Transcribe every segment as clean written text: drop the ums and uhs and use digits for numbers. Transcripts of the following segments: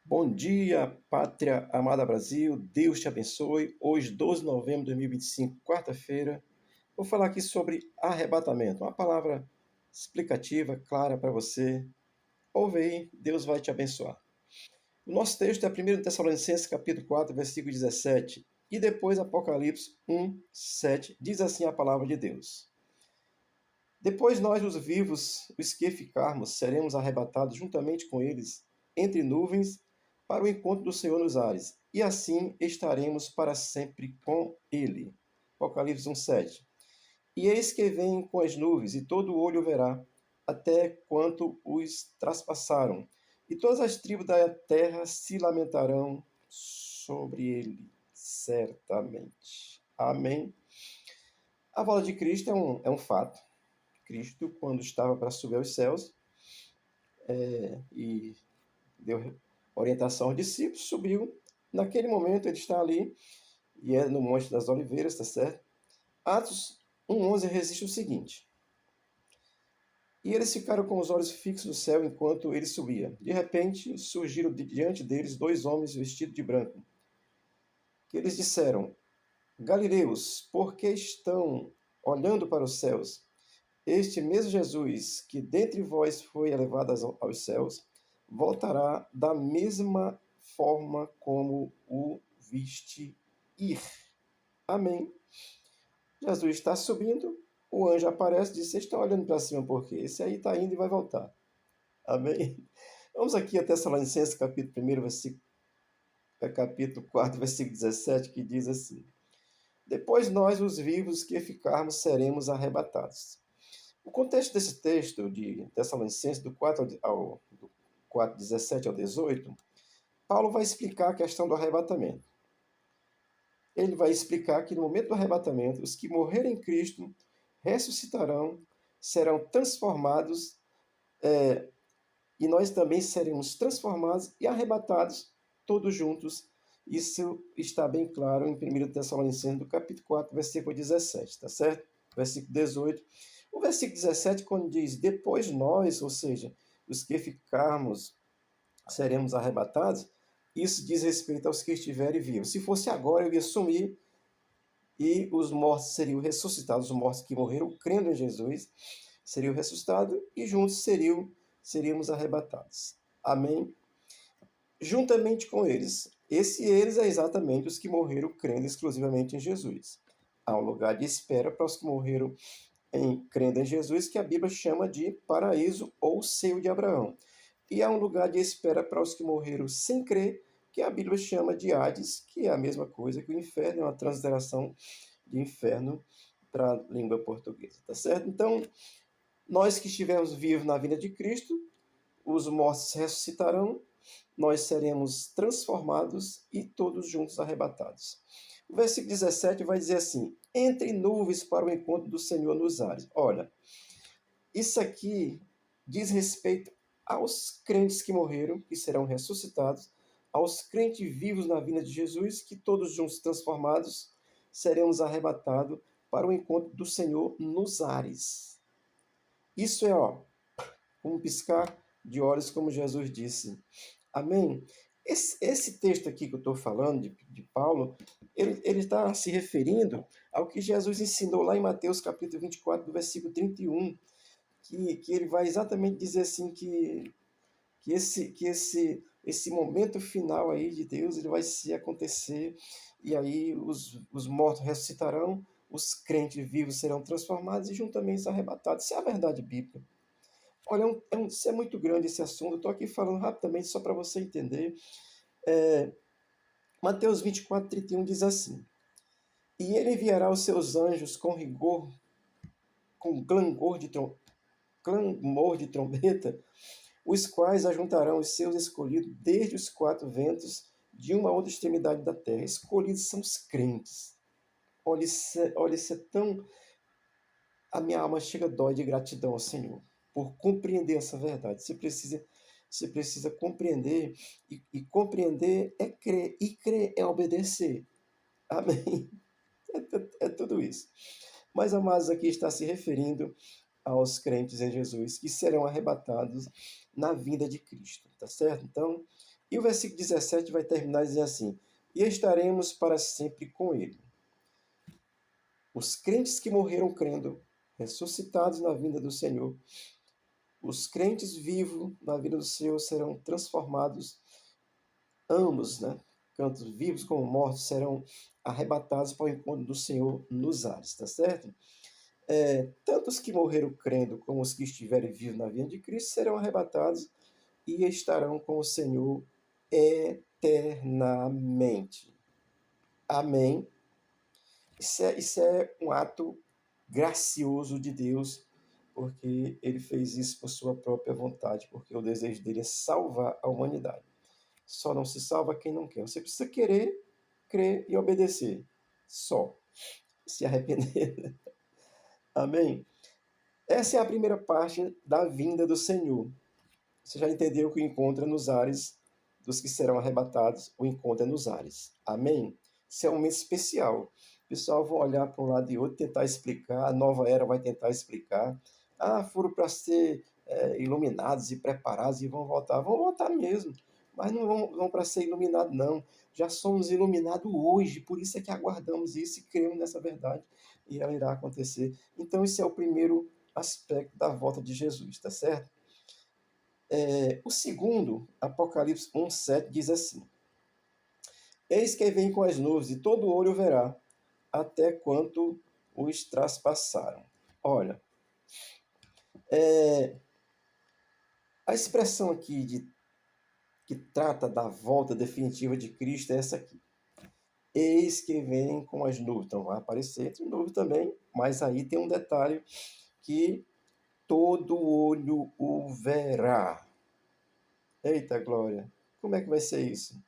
Bom dia, pátria amada Brasil, Deus te abençoe. Hoje, 12 de novembro de 2025, quarta-feira, vou falar aqui sobre arrebatamento, uma palavra explicativa, clara para você. Ouve aí, Deus vai te abençoar. O nosso texto é 1 Tessalonicenses, capítulo 4, versículo 17, e depois Apocalipse 1, 7, diz assim a palavra de Deus. Depois nós, os vivos, os que ficarmos, seremos arrebatados juntamente com eles entre nuvens para o encontro do Senhor nos ares, e assim estaremos para sempre com ele. Apocalipse 1:7. E eis que vem com as nuvens, e todo olho verá, até quanto os traspassaram, e todas as tribos da terra se lamentarão sobre ele, certamente. Amém. A volta de Cristo é um fato. Cristo, quando estava para subir aos céus, e deu orientação aos discípulos, subiu. Naquele momento ele está ali, e é no Monte das Oliveiras, tá certo? Atos 1:11 registra o seguinte: E eles ficaram com os olhos fixos no céu enquanto ele subia. De repente, surgiram diante deles dois homens vestidos de branco, que eles disseram: Galileus, por que estão olhando para os céus? Este mesmo Jesus, que dentre vós foi elevado aos céus, voltará da mesma forma como o viste ir. Amém. Jesus está subindo, o anjo aparece e diz: Vocês estão olhando para cima por quê? Esse aí está indo e vai voltar. Amém. Vamos aqui a Tessalonicenses, capítulo 1, capítulo 4, versículo 17, que diz assim: Depois nós, os vivos que ficarmos, seremos arrebatados. O contexto desse texto de Tessalonicenses, do 4, 17 ao 18, Paulo vai explicar a questão do arrebatamento. Ele vai explicar que no momento do arrebatamento, os que morrerem em Cristo ressuscitarão, serão transformados, e nós também seremos transformados e arrebatados todos juntos. Isso está bem claro em 1 Tessalonicenses, do capítulo 4, versículo 17, tá certo? Versículo 18. O versículo 17, quando diz, depois nós, ou seja, os que ficarmos, seremos arrebatados, isso diz respeito aos que estiverem vivos. Se fosse agora, eu ia sumir e os mortos seriam ressuscitados, os mortos que morreram crendo em Jesus, seriam ressuscitados e juntos seríamos arrebatados. Amém? Juntamente com eles. Eles é exatamente os que morreram crendo exclusivamente em Jesus. Há um lugar de espera para os que morreram crendo em Jesus, que a Bíblia chama de paraíso ou seio de Abraão. E há um lugar de espera para os que morreram sem crer, que a Bíblia chama de Hades, que é a mesma coisa que o inferno, é uma transliteração de inferno para a língua portuguesa, tá certo? Então, nós que estivermos vivos na vida de Cristo, os mortos ressuscitarão, nós seremos transformados e todos juntos arrebatados. O versículo 17 vai dizer assim: entre nuvens para o encontro do Senhor nos ares. Olha, isso aqui diz respeito aos crentes que morreram, que serão ressuscitados, aos crentes vivos na vinda de Jesus, que todos juntos transformados seremos arrebatados para o encontro do Senhor nos ares. Isso é, um piscar de olhos, como Jesus disse. Amém? Esse texto aqui que eu estou falando, de Paulo, ele está se referindo ao que Jesus ensinou lá em Mateus capítulo 24, do versículo 31, que ele vai exatamente dizer assim que esse momento final aí de Deus ele vai se acontecer, e aí os mortos ressuscitarão, os crentes vivos serão transformados e juntamente arrebatados. Isso é a verdade bíblica. Olha, isso é muito grande esse assunto. Eu estou aqui falando rapidamente só para você entender. Mateus 24, 31 diz assim: E ele enviará os seus anjos com rigor, com clamor de trombeta, os quais ajuntarão os seus escolhidos desde os quatro ventos de uma outra extremidade da terra. Escolhidos são os crentes. Olha, isso é tão. A minha alma chega a dói de gratidão ao Senhor por compreender essa verdade. Você precisa compreender, e compreender é crer, e crer é obedecer. Amém? É tudo isso. Mas, amados, aqui está se referindo aos crentes em Jesus, que serão arrebatados na vinda de Cristo, tá certo? Então, E o versículo 17 vai terminar dizendo assim: e estaremos para sempre com ele. Os crentes que morreram crendo, ressuscitados na vinda do Senhor, os crentes vivos na vida do Senhor serão transformados, ambos, né? Tanto vivos como mortos serão arrebatados para o encontro do Senhor nos ares, tá certo? Tanto os que morreram crendo como os que estiverem vivos na vinda de Cristo serão arrebatados e estarão com o Senhor eternamente. Amém. Isso é um ato gracioso de Deus, porque ele fez isso por sua própria vontade, porque o desejo dele é salvar a humanidade. Só não se salva quem não quer. Você precisa querer, crer e obedecer. Só. Se arrepender. Amém? Essa é a primeira parte da vinda do Senhor. Você já entendeu que o encontro é nos ares dos que serão arrebatados, o encontro é nos ares. Amém? Isso é um momento especial. O pessoal vai olhar para um lado e outro, tentar explicar, a nova era vai tentar explicar. Foram para ser iluminados e preparados e vão voltar. Vão voltar mesmo, mas não vão para ser iluminados, não. Já somos iluminados hoje, por isso é que aguardamos isso e cremos nessa verdade e ela irá acontecer. Então, esse é o primeiro aspecto da volta de Jesus, tá certo? O segundo, Apocalipse 1,7 diz assim: eis que vem com as nuvens, e todo olho verá, até quanto os traspassaram. Olha, a expressão aqui que trata da volta definitiva de Cristo é essa aqui. Eis que vem com as nuvens. Então vai aparecer entre nuvens também, mas aí tem um detalhe que todo olho o verá. Eita glória! Como é que vai ser isso?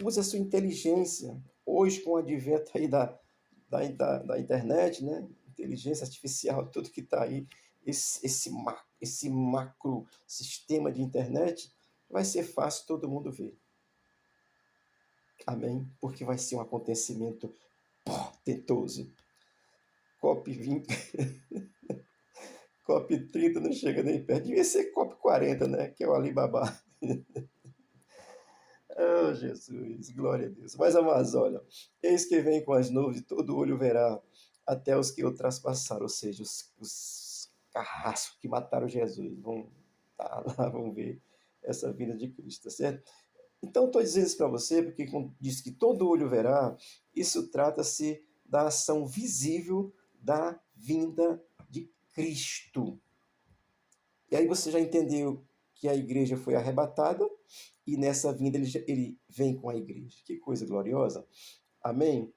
Use a sua inteligência. Hoje, com o advento aí da internet, né? Inteligência artificial, tudo que está aí, esse macro sistema de internet, vai ser fácil todo mundo ver. Amém? Porque vai ser um acontecimento portentoso. COP20, COP30 não chega nem perto. Devia ser COP40, né? Que é o Alibaba. Oh, Jesus, glória a Deus. Mas, amados, olha, eis que vem com as nuvens, todo olho verá, até os que o traspassaram, ou seja, os carrascos que mataram Jesus, vão estar lá, vão ver essa vinda de Cristo, tá certo? Então, estou dizendo isso para você, porque quando diz que todo olho verá, isso trata-se da ação visível da vinda de Cristo. E aí você já entendeu que a igreja foi arrebatada, e nessa vinda ele vem com a igreja. Que coisa gloriosa. Amém?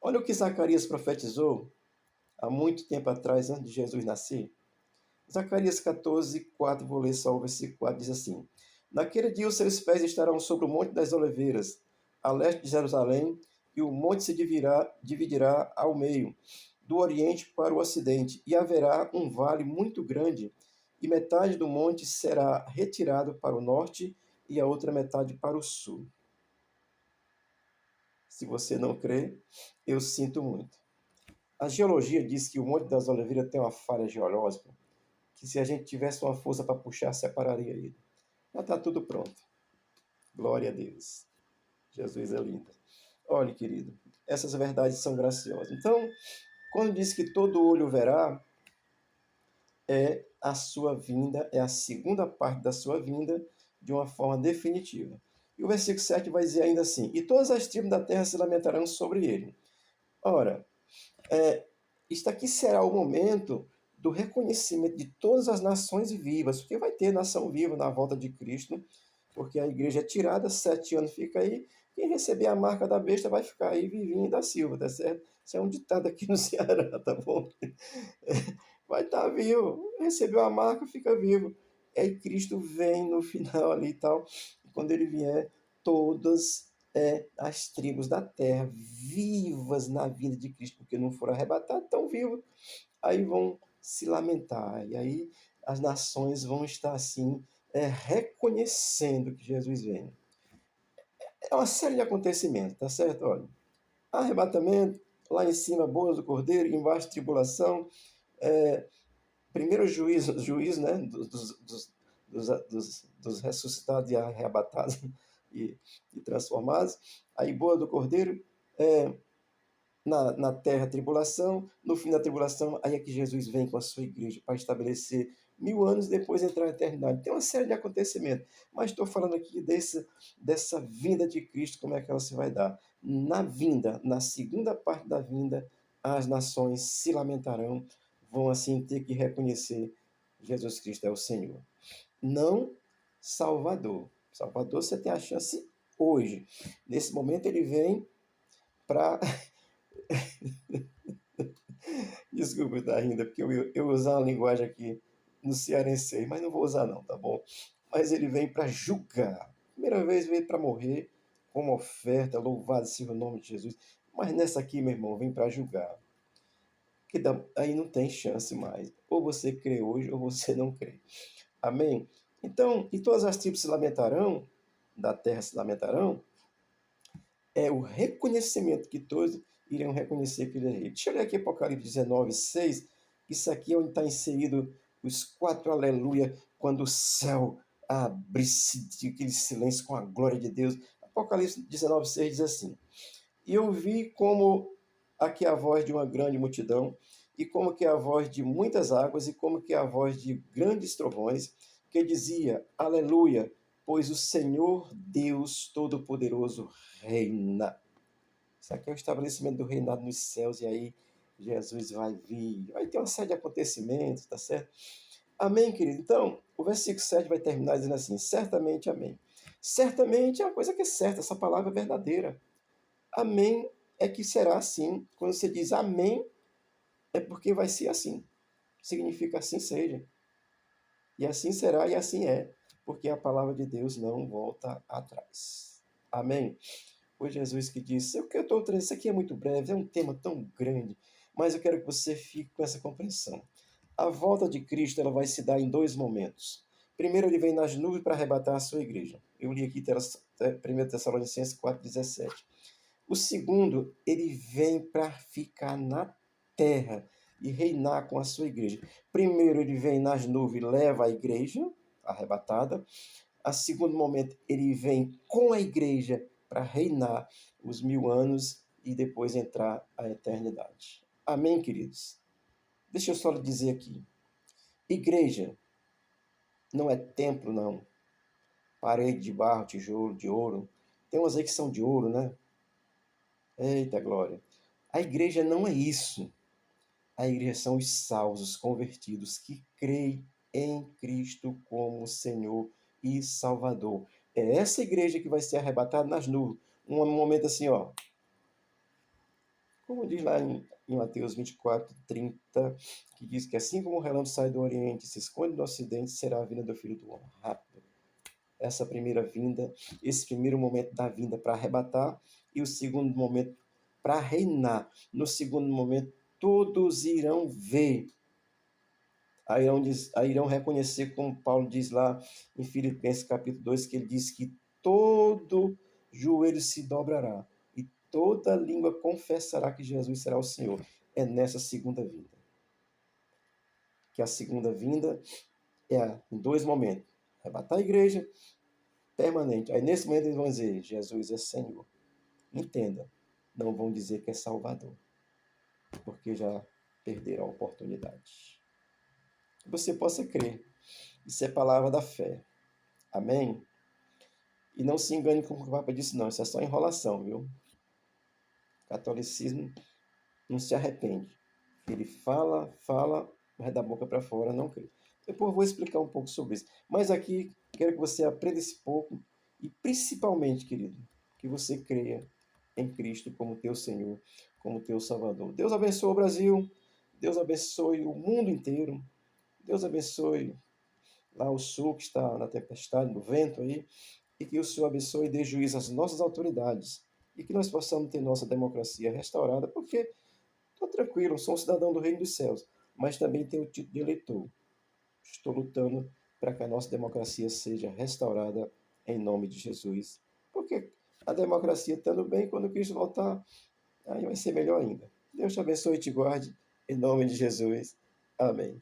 Olha o que Zacarias profetizou há muito tempo atrás, antes de Jesus nascer. Zacarias 14, 4, vou ler só o versículo 4, diz assim: naquele dia os seus pés estarão sobre o Monte das Oliveiras, a leste de Jerusalém, e o monte se dividirá ao meio, do oriente para o ocidente, e haverá um vale muito grande, e metade do monte será retirado para o norte, e a outra metade para o sul. Se você não crê, eu sinto muito. A geologia diz que o Monte das Oliveiras tem uma falha geológica, que se a gente tivesse uma força para puxar, separaria ele. Já está tudo pronto. Glória a Deus. Jesus é lindo. Olha, querido, essas verdades são graciosas. Então, quando diz que todo olho verá, é a sua vinda, é a segunda parte da sua vinda de uma forma definitiva. E o versículo 7 vai dizer ainda assim: e todas as tribos da terra se lamentarão sobre ele. Ora, isto aqui será o momento do reconhecimento de todas as nações vivas, porque vai ter nação viva na volta de Cristo, porque a igreja é tirada, 7 anos fica aí, quem receber a marca da besta vai ficar aí vivinho da Silva, tá certo? Isso é um ditado aqui no Ceará, tá bom? Vai estar vivo, recebeu a marca, fica vivo. Aí Cristo vem no final ali e tal, e quando ele vier, todas as tribos da terra vivas na vinda de Cristo, porque não foram arrebatados, estão vivos, aí vão se lamentar, e aí as nações vão estar assim, reconhecendo que Jesus vem. É uma série de acontecimentos, tá certo? Olha, arrebatamento, lá em cima, boas do cordeiro, embaixo, tribulação, primeiro juízo, né, dos ressuscitados e arrebatados e transformados. Aí, boa do Cordeiro, na terra tribulação, no fim da tribulação, aí é que Jesus vem com a sua igreja para estabelecer 1000 anos, depois entrar na eternidade. Tem uma série de acontecimentos, mas estou falando aqui dessa vinda de Cristo, como é que ela se vai dar. Na vinda, na segunda parte da vinda, as nações se lamentarão, vão assim ter que reconhecer Jesus Cristo é o Senhor. Não Salvador. Salvador você tem a chance hoje. Nesse momento ele vem para Desculpa estar rindo, porque eu usar uma linguagem aqui no cearense, mas não vou usar não, tá bom? Mas ele vem para julgar. Primeira vez veio para morrer como oferta, louvado seja o nome de Jesus. Mas nessa aqui, meu irmão, vem para julgar. Aí não tem chance mais. Ou você crê hoje, ou você não crê. Amém? Então, e todas as tribos se lamentarão, da terra se lamentarão, é o reconhecimento que todos iriam reconhecer que ele é rei. Deixa eu ler aqui Apocalipse 19, 6. Isso aqui é onde está inserido os 4 aleluia, quando o céu abre-se, aquele silêncio com a glória de Deus. Apocalipse 19, 6 diz assim: E eu vi como aqui a voz de uma grande multidão, e como que a voz de muitas águas, e como que a voz de grandes trovões, que dizia, aleluia, pois o Senhor Deus Todo-Poderoso reina. Isso aqui é o estabelecimento do reinado nos céus, e aí Jesus vai vir. Vai ter uma série de acontecimentos, tá certo? Amém, querido? Então, o versículo 7 vai terminar dizendo assim, certamente amém. Certamente é uma coisa que é certa, essa palavra é verdadeira. Amém é que será assim. Quando você diz amém, é porque vai ser assim. Significa assim seja. E assim será e assim é, porque a palavra de Deus não volta atrás. Amém? Foi Jesus que disse, o que eu estou trazendo, isso aqui é muito breve, é um tema tão grande, mas eu quero que você fique com essa compreensão. A volta de Cristo ela vai se dar em 2 momentos. Primeiro, ele vem nas nuvens para arrebatar a sua igreja. Eu li aqui 1 Tessalonicenses 4,17. O segundo, ele vem para ficar na terra e reinar com a sua igreja. Primeiro, ele vem nas nuvens e leva a igreja arrebatada. A segundo momento, ele vem com a igreja para reinar os 1000 anos e depois entrar a eternidade. Amém, queridos? Deixa eu só lhe dizer aqui. Igreja não é templo, não. Parede de barro, tijolo, de ouro. Tem umas aí que são de ouro, né? Eita glória. A igreja não é isso. A igreja são os salvos, os convertidos, que creem em Cristo como Senhor e Salvador. É essa igreja que vai ser arrebatada nas nuvens. Um momento assim, ó. Como diz lá em Mateus 24:30, que diz que assim como o relâmpago sai do Oriente e se esconde do Ocidente, será a vinda do Filho do Homem. Rápido. Essa primeira vinda, esse primeiro momento da vinda para arrebatar e o segundo momento para reinar. No segundo momento, todos irão ver, aí irão reconhecer, como Paulo diz lá em Filipenses capítulo 2, que ele diz que todo joelho se dobrará e toda língua confessará que Jesus será o Senhor. É nessa segunda vinda. Que a segunda vinda é em 2 momentos. Arrebatar a igreja, permanente. Aí nesse momento eles vão dizer, Jesus é Senhor. Entenda, não vão dizer que é Salvador, porque já perderam a oportunidade. Que você possa crer. Isso é palavra da fé. Amém? E não se engane com o que o Papa disse, não. Isso é só enrolação, viu? O catolicismo não se arrepende. Ele fala, mas da boca para fora não crê. Depois eu vou explicar um pouco sobre isso. Mas aqui, quero que você aprenda esse pouco e principalmente, querido, que você creia em Cristo como teu Senhor, como teu Salvador. Deus abençoe o Brasil, Deus abençoe o mundo inteiro, Deus abençoe lá o sul que está na tempestade, no vento aí, e que o Senhor abençoe e dê juízo às nossas autoridades, e que nós possamos ter nossa democracia restaurada, porque estou tranquilo, sou um cidadão do reino dos céus, mas também tenho o título de eleitor. Estou lutando para que a nossa democracia seja restaurada em nome de Jesus, porque a democracia estando bem, quando Cristo voltar, aí vai ser melhor ainda. Deus te abençoe e te guarde, em nome de Jesus. Amém.